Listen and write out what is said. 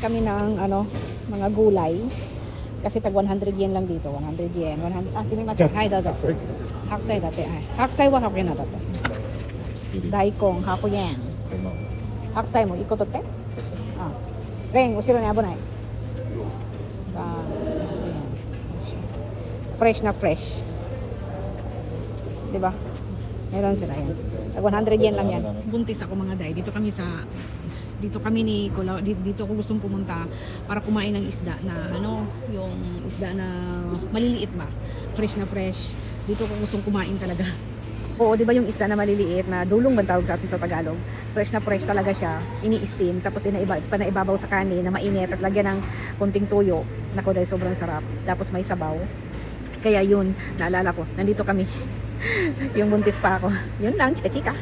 kami ng mga gulay. Kasi tag 100 yen lang dito. 100 yen. 100, sumimasen. Hai, dozo. Hakusay dati. Hakusay wa hakuyen na dati. Daikon, hakuyen. Hakusay mo, iko totte? Ren, usiro ni abonai. Fresh na fresh. Diba? Meron sila yan. Tag 100 yen lang yan. Buntis ako mga day. Dito kami ni Kulaw, dito ako gustong pumunta para kumain ng isda na yung isda na maliliit ba, fresh na fresh. Dito ako gustong kumain talaga. Oo, 'di ba yung isda na maliliit na dulong ba tawag sa atin sa Tagalog? Fresh na fresh talaga siya, ini-steam tapos panaibabaw sa kanin na mainit, tapos lagyan ng konting tuyo. Nako dahil sobrang sarap. Tapos may sabaw. Kaya yun, naalala ko, nandito kami. Yung buntis pa ako. Yun lang, chika-chika.